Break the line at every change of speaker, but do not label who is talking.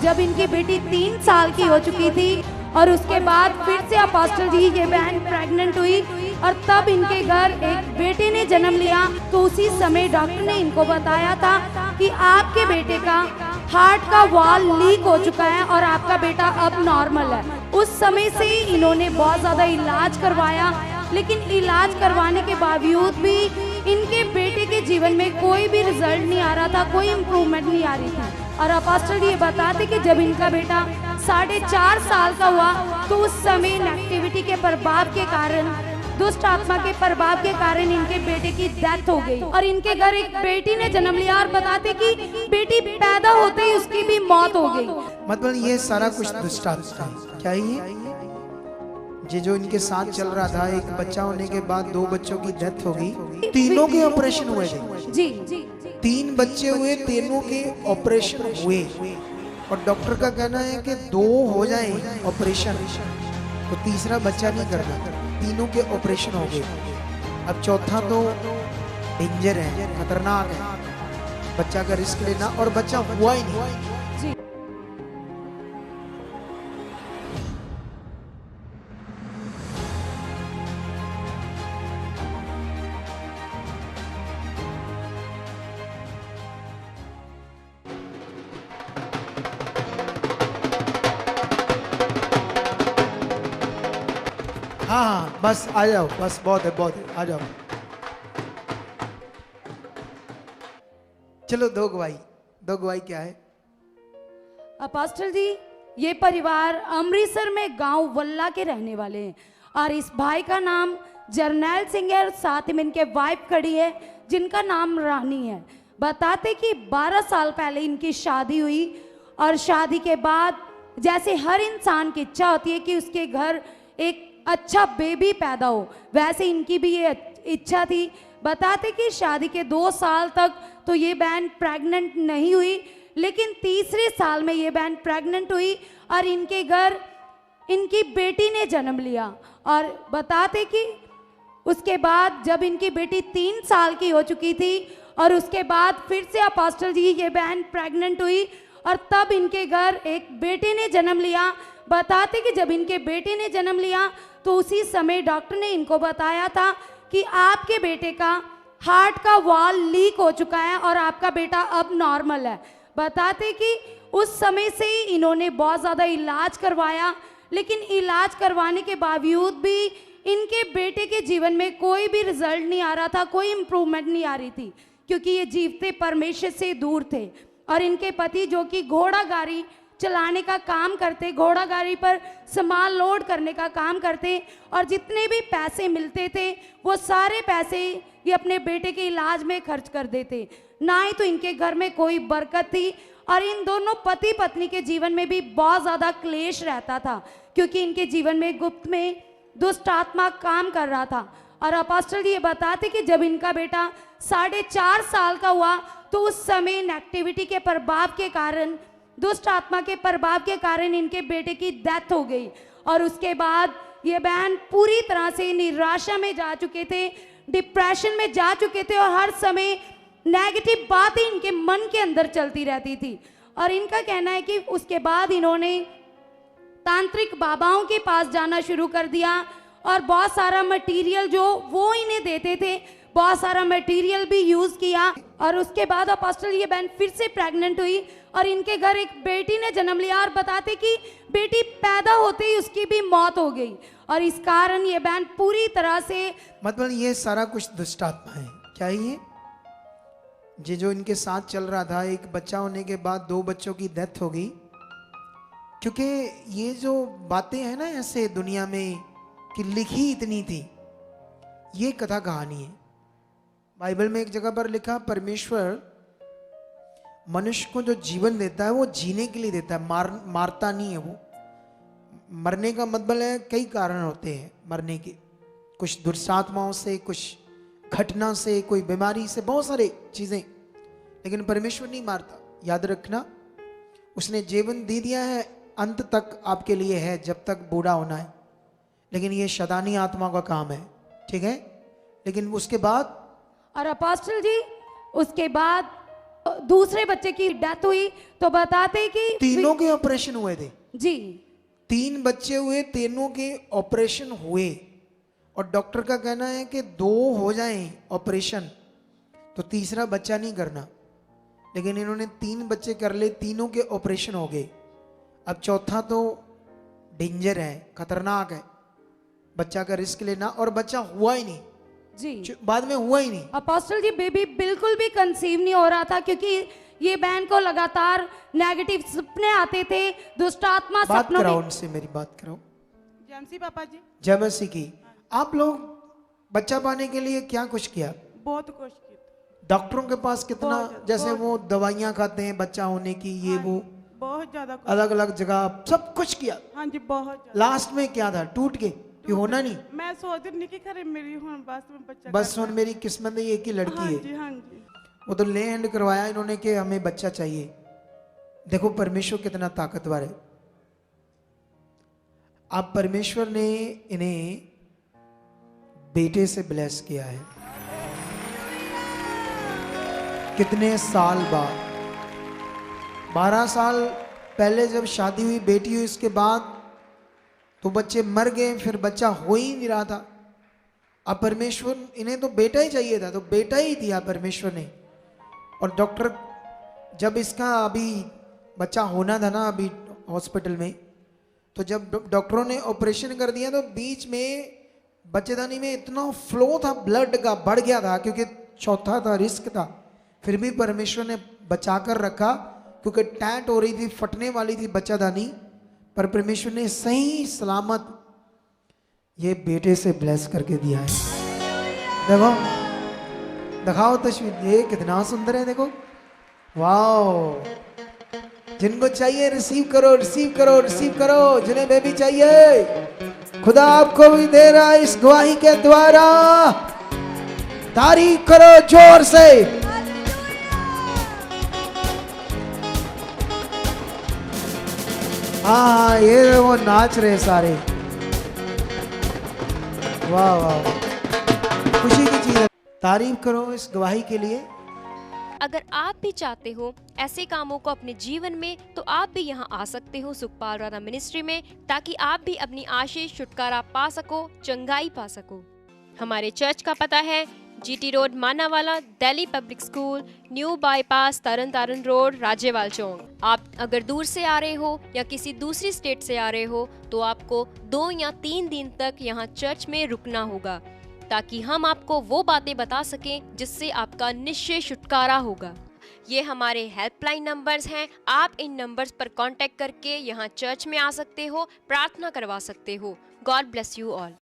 जब इनकी बेटी 3 साल की हो चुकी थी और उसके बाद फिर से अपोस्टल जी ये बहन प्रेग्नेंट हुई और तब इनके घर एक बेटे ने जन्म लिया। तो उसी समय डॉक्टर ने इनको बताया था कि आपके बेटे का हार्ट का वॉल लीक हो चुका है और आपका बेटा अब नॉर्मल है। उस समय से इन्होंने बहुत ज़्यादा इलाज करवाया, लेकिन इलाज करवाने के बावजूद भी इनके बेटे के जीवन में कोई भी रिजल्ट नहीं आ रहा था, कोई इम्प्रूवमेंट नहीं आ रही थी। और अपोस्टल जी ये बताते कि जब इनका बेटा 4.5 साल का हुआ तो उस समय नेगेटिविटी के प्रभाव के कारण, दुष्ट आत्मा के प्रभाव के कारण इनके बेटे की डेथ हो गई और इनके घर एक बेटी ने जन्म लिया। और बताते कि बेटी पैदा होते ही उसकी भी मौत हो गई।
मतलब ये सारा कुछ दुष्ट आत्मा है। क्या ये जो इनके साथ चल रहा था, एक बच्चा होने के बाद 2 बच्चों की डेथ हो गई, तीनों के ऑपरेशन हुए थे।
जी
3 बच्चे हुए, तीनों के ऑपरेशन हुए और डॉक्टर का कहना है कि 2 हो जाए ऑपरेशन तो तीसरा बच्चा नहीं करना। तीनों के ऑपरेशन हो गए, अब चौथा तो डेंजर है, खतरनाक है, बच्चा का रिस्क लेना, और बच्चा हुआ ही नहीं। हाँ बस आ जाओ, बस बहुत है आ जाओ। चलो दो गवाही क्या है?
अपोस्टल जी ये परिवार अमृतसर में गांव वल्ला के रहने वाले हैं और इस भाई का नाम जरनैल सिंह है, साथ में इनके वाइफ खड़ी है जिनका नाम रानी है। बताते कि 12 साल पहले इनकी शादी हुई और शादी के बाद जैसे हर इंसान की इच्छा होती है कि उसके घर एक अच्छा बेबी पैदा हो, वैसे इनकी भी ये इच्छा थी। बताते कि शादी के 2 साल तक तो ये बहन प्रेग्नेंट नहीं हुई, लेकिन तीसरे साल में ये बहन प्रेग्नेंट हुई और इनके घर इनकी बेटी ने जन्म लिया। और बताते कि उसके बाद जब इनकी बेटी 3 साल की हो चुकी थी और उसके बाद फिर से अपोस्टल जी ये बहन प्रेग्नेंट हुई और तब इनके घर एक बेटे ने जन्म लिया। बताते कि जब इनके बेटे ने जन्म लिया तो उसी समय डॉक्टर ने इनको बताया था कि आपके बेटे का हार्ट का वॉल लीक हो चुका है और आपका बेटा अब नॉर्मल है। बताते कि उस समय से ही इन्होंने बहुत ज़्यादा इलाज करवाया, लेकिन इलाज करवाने के बावजूद भी इनके बेटे के जीवन में कोई भी रिजल्ट नहीं आ रहा था, कोई इम्प्रूवमेंट नहीं आ रही थी, क्योंकि ये जीवते परमेश्वर से दूर थे। और इनके पति जो कि घोड़ा गाड़ी चलाने का काम करते, घोड़ा गाड़ी पर सामान लोड करने का काम करते और जितने भी पैसे मिलते थे वो सारे पैसे ये अपने बेटे के इलाज में खर्च कर देते। ना ही तो इनके घर में कोई बरकत थी और इन दोनों पति पत्नी के जीवन में भी बहुत ज़्यादा क्लेश रहता था, क्योंकि इनके जीवन में गुप्त में दुष्ट आत्मा काम कर रहा था। और अपोस्टल जी ये बताते कि जब इनका बेटा 4.5 साल का हुआ तो उस समय नेगेटिविटी के प्रभाव के कारण, दुष्ट आत्मा के प्रभाव के कारण इनके बेटे की डेथ हो गई और उसके बाद ये बहन पूरी तरह से निराशा में जा चुके थे, डिप्रेशन में जा चुके थे और हर समय नेगेटिव बातें इनके मन के अंदर चलती रहती थी। और इनका कहना है कि उसके बाद इन्होंने तांत्रिक बाबाओं के पास जाना शुरू कर दिया और बहुत सारा मटेरियल जो वो इन्हें देते थे, बहुत सारा मटेरियल भी यूज किया। और उसके बाद अपोस्टल ये बहन फिर से प्रेग्नेंट हुई और इनके घर एक बेटी ने जन्म लिया और बताते कि बेटी पैदा होते ही उसकी भी मौत हो गई और इस कारण ये बहन पूरी तरह से,
मतलब ये सारा कुछ दुष्ट आत्मा है। क्या ये जो इनके साथ चल रहा था, एक बच्चा होने के बाद 2 बच्चों की डेथ हो गई, क्योंकि ये जो बातें हैं ना ऐसे दुनिया में कि लिखी इतनी थी, ये कथा कहानी है। बाइबल में एक जगह पर लिखा, परमेश्वर मनुष्य को जो जीवन देता है वो जीने के लिए देता है, मारता नहीं है वो। मरने का मतलब है कई कारण होते हैं मरने के, कुछ दुष्टात्माओं से, कुछ घटना से, कोई बीमारी से, बहुत सारे चीजें, लेकिन परमेश्वर नहीं मारता। याद रखना, उसने जीवन दे दिया है, अंत तक आपके लिए है, जब तक बूढ़ा होना है, लेकिन ये शैतानी आत्मा का काम है, ठीक है। लेकिन उसके बाद
और अपोस्टल जी उसके बाद दूसरे बच्चे की डेथ हुई तो बताते कि
तीनों के ऑपरेशन हुए थे।
जी
3 बच्चे हुए, तीनों के ऑपरेशन हुए, और डॉक्टर का कहना है कि 2 हो जाएं ऑपरेशन तो तीसरा बच्चा नहीं करना, लेकिन इन्होंने 3 बच्चे कर ले, तीनों के ऑपरेशन हो गए। अब चौथा तो डेंजर है, खतरनाक है, बच्चा का रिस्क लेना, और बच्चा हुआ ही नहीं,
जी
बाद में हुआ ही नहीं।
अपोस्टल जी बेबी बिल्कुल भी कंसीव नहीं हो रहा था, क्योंकि ये बहन को लगातार नेगेटिव सपने आते थे, दुष्ट आत्मा
बात
सपनों
कराओ
में।
उनसे, मेरी बात कराओ।
जमसी पापा जी,
जय मसीह की। आप लोग बच्चा पाने के लिए क्या कुछ किया?
बहुत कोशिश की थी।
डॉक्टरों के पास कितना,
बहुत-
जैसे
बहुत-
वो दवाइयां खाते हैं बच्चा होने की, ये वो
बहुत ज्यादा
अलग अलग जगह सब कुछ किया,
हाँ जी, बहुत ज्यादा।
लास्ट में क्या था? टूट के कि होना नहीं,
मैं सोच रही कि खरे मेरी हुन बस में बच्चा
बस
करना
सुन मेरी किस्मत में एक ही
है।
लड़की
हाँ
है।
जी, हाँ जी।
वो तो लैंड करवाया इन्होंने कि हमें बच्चा चाहिए। देखो परमेश्वर कितना ताकतवर है। आप परमेश्वर ने इन्हें बेटे से ब्लेस किया है। कितने साल बाद, 12 साल पहले जब शादी हुई, बेटी हुई, उसके बाद तो बच्चे मर गए, फिर बच्चा हो ही नहीं रहा था। अब परमेश्वर, इन्हें तो बेटा ही चाहिए था, तो बेटा ही दिया परमेश्वर ने। और डॉक्टर, जब इसका अभी बच्चा होना था ना अभी हॉस्पिटल में, तो जब डॉक्टरों ने ऑपरेशन कर दिया तो बीच में बच्चेदानी में इतना फ्लो था ब्लड का, बढ़ गया था, क्योंकि चौथा था, रिस्क था, फिर भी परमेश्वर ने बचा कर रखा, क्योंकि टैट हो रही थी, फटने वाली थी बच्चादानी, पर परमेश्वर ने सही सलामत ये बेटे से ब्लेस करके दिया है। देखो, दिखाओ तस्वीर, ये कितना सुंदर है, देखो, वाओ। जिनको चाहिए रिसीव करो, रिसीव करो, रिसीव करो। जिन्हें बेबी चाहिए, खुदा आपको भी दे रहा है इस गवाही के द्वारा। तारीफ करो जोर से। हाँ, ये वो नाच रहे सारे, वाह वाह, खुशी की चीज है। तारीफ करो इस गवाही के लिए।
अगर आप भी चाहते हो ऐसे कामों को अपने जीवन में, तो आप भी यहाँ आ सकते हो सुखपाल राणा मिनिस्ट्री में, ताकि आप भी अपनी आशीष, छुटकारा पा सको, चंगाई पा सको। हमारे चर्च का पता है GT road, Manawala, Delhi public school, new bypass, Tarn Taran road, Rajewal Chowk. आप अगर दूर से आ रहे हो या किसी दूसरी स्टेट से आ रहे हो, तो आपको 2 या 3 दिन तक यहाँ चर्च में रुकना होगा, ताकि हम आपको वो बातें बता सकें जिससे आपका निश्चय छुटकारा होगा। ये हमारे हेल्पलाइन नंबर्स हैं। आप इन नंबर्स पर कांटेक्ट करके यहाँ चर्च में आ सकते हो, प्रार्थना करवा सकते हो। God bless you all.